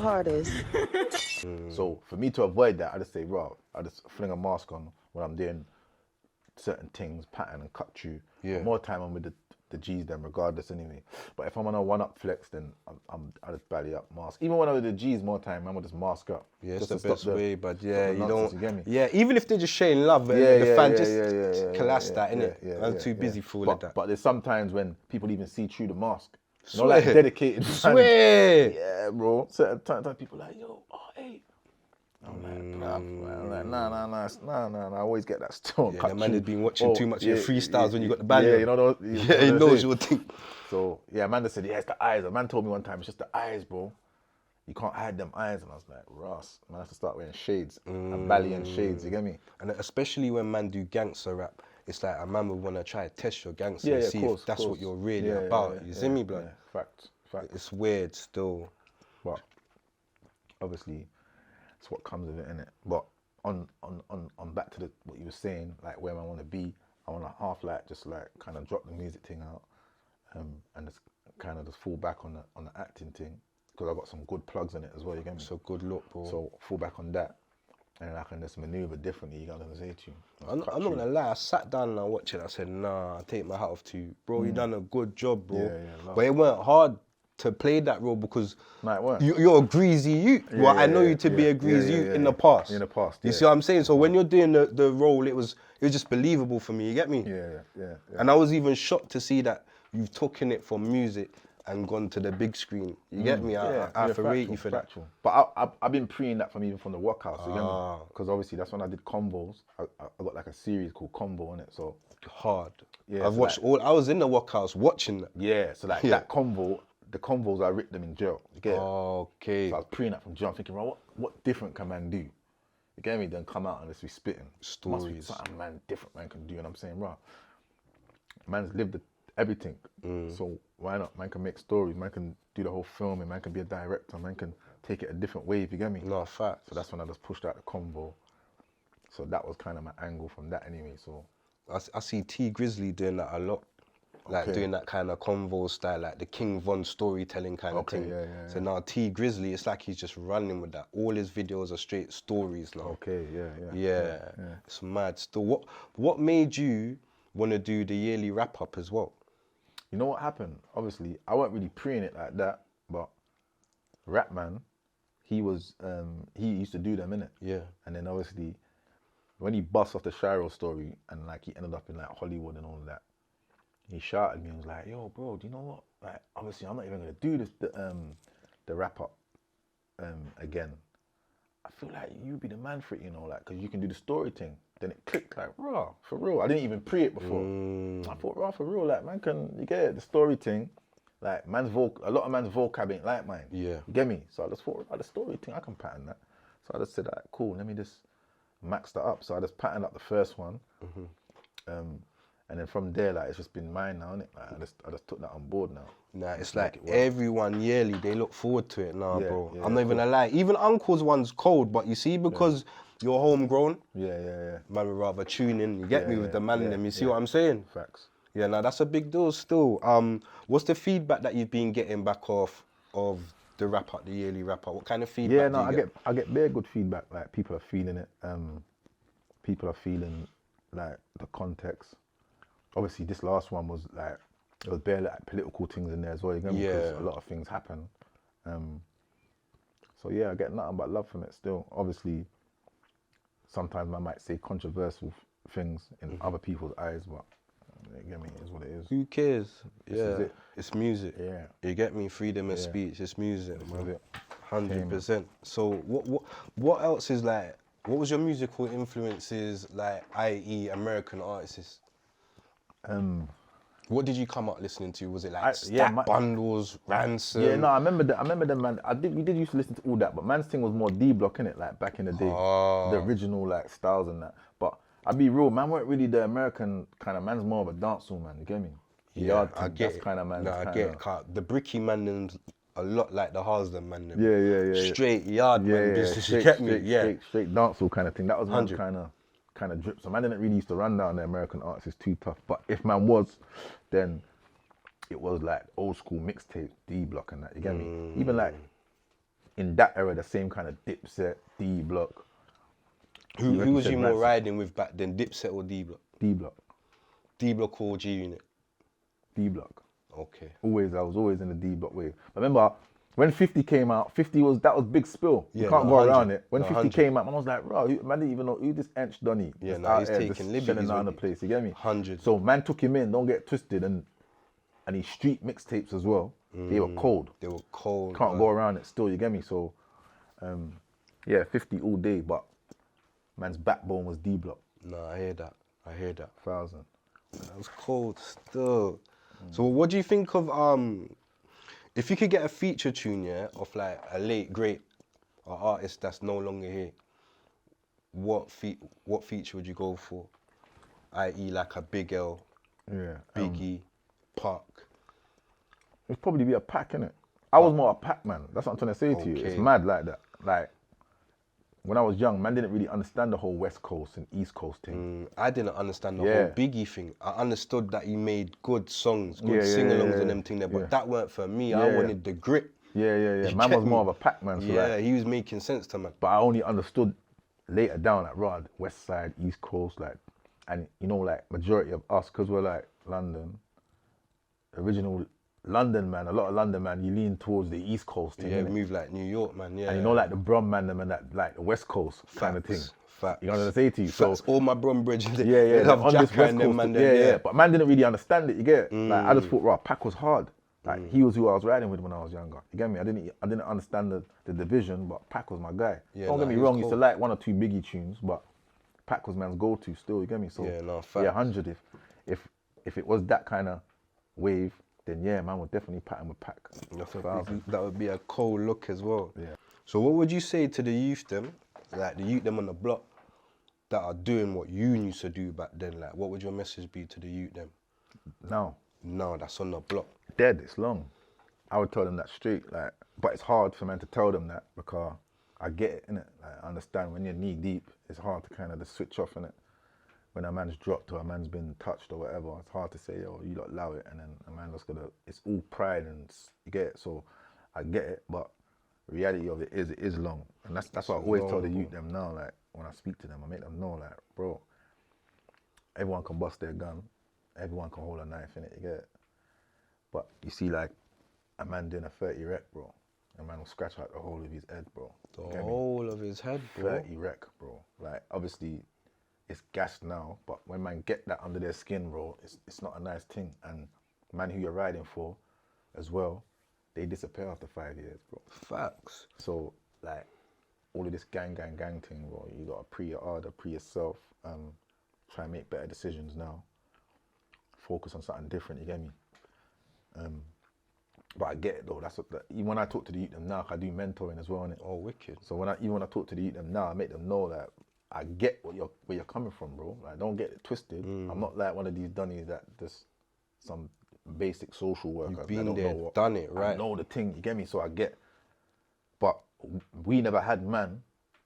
hardest. So for me to avoid that, I just say, bro, I just fling a mask on when I'm doing certain things, pattern and cut through. Yeah. More time I'm with the G's then regardless anyway. But if I'm on a one-up flex, then I just belly up mask. Even when I'm with the G's more time, I'm gonna just mask up. Yeah, it's just the to best stop way, but yeah, the you nonsense, don't. you get me? Yeah, even if they're just sharing love, and the fan just collapse that, innit? I'm too busy for all of that. But there's sometimes when people even see through the mask. You know, Swear. like dedicated fans. Swear. Yeah, bro. Certain times people like, yo, oh, hey. I'm like, bruv, man. I'm like, nah. I always get that still. Yeah, the man has been watching too much of your freestyles when you got the band. Yeah, you know those. Yeah, he knows your thing. So, yeah, Amanda said, yeah, it's the eyes. A man told me one time, it's just the eyes, bro. You can't hide them eyes. And I was like, Ross, man, I have to start wearing shades. And belly and shades, you get me? And especially when man do gangster rap, it's like a man would want to try to test your gangster Yeah, and yeah, see course, if that's course. what you're really Yeah, about. yeah, You see me, blood? Yeah, facts. It's weird still. But obviously, it's what comes with it, innit? But on back to what you were saying, like where I want to be, I want to half like just like kind of drop the music thing out, and just kind of just fall back on the acting thing because I got some good plugs in it as well. You get me? So good look, bro. So fall back on that, and then I can just maneuver differently. You got what I'm saying to you? I'm not gonna lie, I sat down and I watched it. I said, nah, I take my hat off to you, bro. You done a good job, bro. Yeah, but it weren't hard to play that role because no, it weren't. you're a greasy you. Well, I know you to be a greasy you in the past. In the past, you see what I'm saying? So when you're doing the role, it was just believable for me. You get me? Yeah. And I was even shocked to see that you've taken it from music and gone to the big screen. You get me? I have to rate you for that. But I've been preing that from even from the workhouse, you get me? Because obviously that's when I did Convos. I got like a series called Convo on it, so hard. Yeah, I've watched all. I was in the workhouse watching that. Yeah, so like that Convo, the Convos I ripped them in jail. You get it? Okay. So I was preing that from jail, thinking, right, what different can man do? You get me? Then come out and just be spitting stories. Must be something man different man can do, and I'm saying, right, man's lived everything. So why not? Man can make stories, man can do the whole filming, man can be a director, man can take it a different way, if you get me? No, fact. So that's when I just pushed out the Convo. So that was kind of my angle from that anyway. So I see T Grizzly doing that a lot. Like doing that kind of convo style, like the King Von storytelling kind of thing. So now T Grizzly, it's like he's just running with that. All his videos are straight stories now. Yeah. It's mad. Still, what made you want to do the yearly wrap up as well? You know what happened? Obviously, I wasn't really preying it like that, but Rapman, he used to do them, innit? Yeah. And then obviously, when he bust off the Shiro story and like he ended up in like Hollywood and all of that, he shouted at me and was like, yo, bro, do you know what? Like, obviously, I'm not even going to do this, the wrap up again. I feel like you be the man for it, you know, like, because you can do the story thing. Then it clicked, like, raw, for real. I didn't even pre it before. I thought, raw, for real, like, man can, you get it, the story thing. Like, a lot of man's vocab ain't like mine. Yeah. You get me? So I just thought, the story thing, I can pattern that. So I just said, like, cool, let me just max that up. So I just patterned up the first one. And then from there, like, it's just been mine now, innit? Like, I just took that on board now. Nah, it's like everyone yearly, they look forward to it now, bro. Yeah, I'm not even gonna lie. Even Uncle's one's cold, but you see, because you're homegrown, man would rather tune in, you get me, with the man them, you see what I'm saying? Facts. Yeah, now that's a big deal still. What's the feedback that you've been getting back off of the wrap up, the yearly wrap up? What kind of feedback do you get? I get very good feedback. Like, people are feeling it. People are feeling like the context. Obviously, this last one was like, there was barely like political things in there as well, you know, because a lot of things happen. So yeah, I get nothing but love from it still. Obviously, sometimes I might say controversial things in other people's eyes, but you get me, it is what it is. Who cares? This It's music. Yeah. You get me? Freedom of speech, it's music, This is it. 100%. So what else is like, what was your musical influences like, i.e. American artists? What did you come up listening to? Was it like Bundles, Ransom? Yeah, no, I remember them, man. We did used to listen to all that, but man's thing was more D-block, innit? Like back in the day, the original like styles and that. But I'll be real, man weren't really the American kind of, man's more of a dancehall man, you get me? Yeah, I get it. Kind of man. No, I get it. The Bricky man them's a lot like the Harsden man them. Yeah. Straight yard man business, you get me? Straight dancehall kind of thing. That was man's kind of drip. So man didn't really used to run down the American artists, it's too tough. But if man was, then it was like old school mixtape, D-block and that, you get me? Even like in that era, the same kind of Dipset, D Block. Who was you more riding with back then, Dipset or D Block? D Block. D Block or G Unit? D Block. Okay. I was always in the D Block wave. I remember when 50 came out, that was big spill. You can't go around it. When 50 came out, man was like, bro, man didn't even know who this Ench Donny. Yeah, now he's taking liberties around the place, you get me? 100. So man took him in, don't get twisted, and his street mixtapes as well. They were cold. They were cold. Can't go around it still, you get me? So, yeah, 50 all day, but man's backbone was D Block. No, I hear that. 1,000. That was cold still. So what do you think of if you could get a feature tune, yeah, of like a late great or artist that's no longer here, what feature would you go for? I.e. like a Big L, Biggie, Pac. It'd probably be a Pac, innit? I was more a Pac man. That's what I'm trying to say to you. It's mad like that. Like when I was young, man didn't really understand the whole West Coast and East Coast thing. I didn't understand the whole Biggie thing. I understood that he made good songs, good sing-alongs and them thing there, but that weren't for me. I wanted the grit. Man was more of a Pac man. So like, he was making sense to man. But I only understood later down like Rod, West Side, East Coast, like, and you know, like majority of us, cause we're like London, original London man, a lot of London man, you lean towards the East Coast thing. Yeah, move like New York man, And you know, like the Brum man, them and that, like the West Coast kind of thing. Facts. You know what I'm say to you? Facts. So all my Brum bridges, on this West Coast, but man didn't really understand it. You get it? Like I just thought, right, Pac was hard. Like he was who I was riding with when I was younger. You get me? I didn't understand the division, but Pac was my guy. Don't get me wrong, used to like one or two Biggie tunes, but Pac was man's go-to still. You get me? So 100. If it was that kind of wave, then yeah, man would definitely pattern with Pac. That would be a cold look as well. Yeah. So what would you say to the youth them, like the youth them on the block, that are doing what you used to do back then? Like, what would your message be to the youth them? No, that's on the block. Dead, it's long. I would tell them that straight, like, but it's hard for man to tell them that because I get it, innit? Like, I understand when you're knee deep, it's hard to kind of just switch off, innit? When a man's dropped or a man's been touched or whatever, it's hard to say, yo, you don't allow it, and then a man just it's all pride and you get it. So I get it, but the reality of it is long. And that's what I always tell the youth them now, like, when I speak to them, I make them know, like, bro, everyone can bust their gun, everyone can hold a knife in it, you get it? But you see, like, a man doing a 30 rec, bro, a man will scratch out the whole of his head, bro. The whole of his head, bro? 30 rec, bro. Like, obviously, it's gassed now, but when man get that under their skin, bro, it's not a nice thing. And man who you're riding for as well, they disappear after 5 years, bro. Facts. So, like, all of this gang thing, bro, you gotta pre your order, pre yourself, try and make better decisions now. Focus on something different, you get me? But I get it though, even when I talk to the youth them now, I do mentoring as well, innit? Oh, wicked. So even when I talk to the youth them now, I make them know that I get where you're coming from, bro. Like, don't get it twisted. I'm not like one of these dunnies that just some basic social worker. You've been there, done it, right? I know the thing, you get me? So I get. But we never had man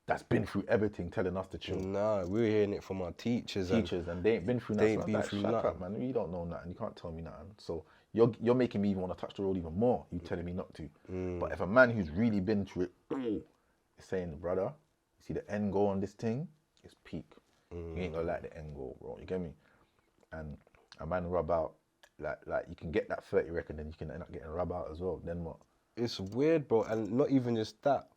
that's been through everything telling us to chill. Nah, we're hearing it from our teachers. And they ain't been through nothing. Shut up, man. You don't know nothing. You can't tell me nothing. So you're making me even want to touch the road even more. You telling me not to. But if a man who's really been through it is saying, brother, you see the end goal on this thing, it's peak. You ain't gonna like the end goal, bro. You get me? And a man rub out, like you can get that 30 record, then you can end up getting rub out as well. Then what? It's weird, bro. And not even just that.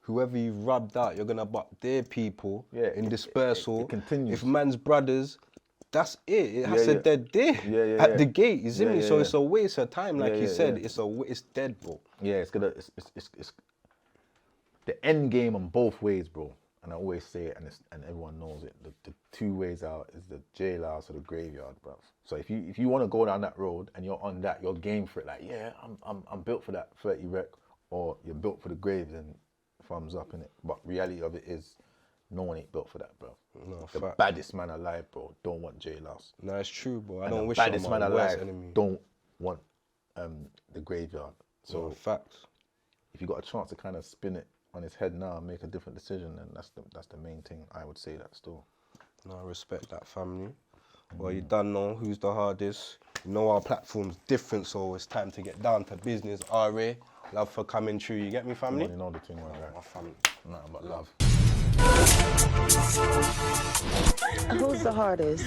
Whoever you've rubbed out, you're gonna butt their people in dispersal. It continues. If man's brothers, that's it. It has a dead day at the gate. You see me? So it's a waste of time, like you said. It's dead, bro. Yeah, it's the end game on both ways, bro. And I always say it, and everyone knows it. The two ways out is the jailhouse or the graveyard, bro. So if you want to go down that road and you're on that, you're game for it. Like, yeah, I'm built for that 30 rec, or you're built for the graves, and thumbs up in it. But reality of it is, no one ain't built for that, bro. No, the baddest man alive, bro, don't want jailhouse. No, it's true, bro. I don't wish the baddest man alive enemy. Don't want the graveyard. So facts. If you got a chance to kind of spin it on his head now and make a different decision, then that's the main thing. I would say that still. No, I respect that, family. Well, you done know who's the hardest. You know our platform's different, so it's time to get down to business. RA, Love for coming true. You get me, family? You know the thing, my guy. My family. Nothing but love. Who's the hardest?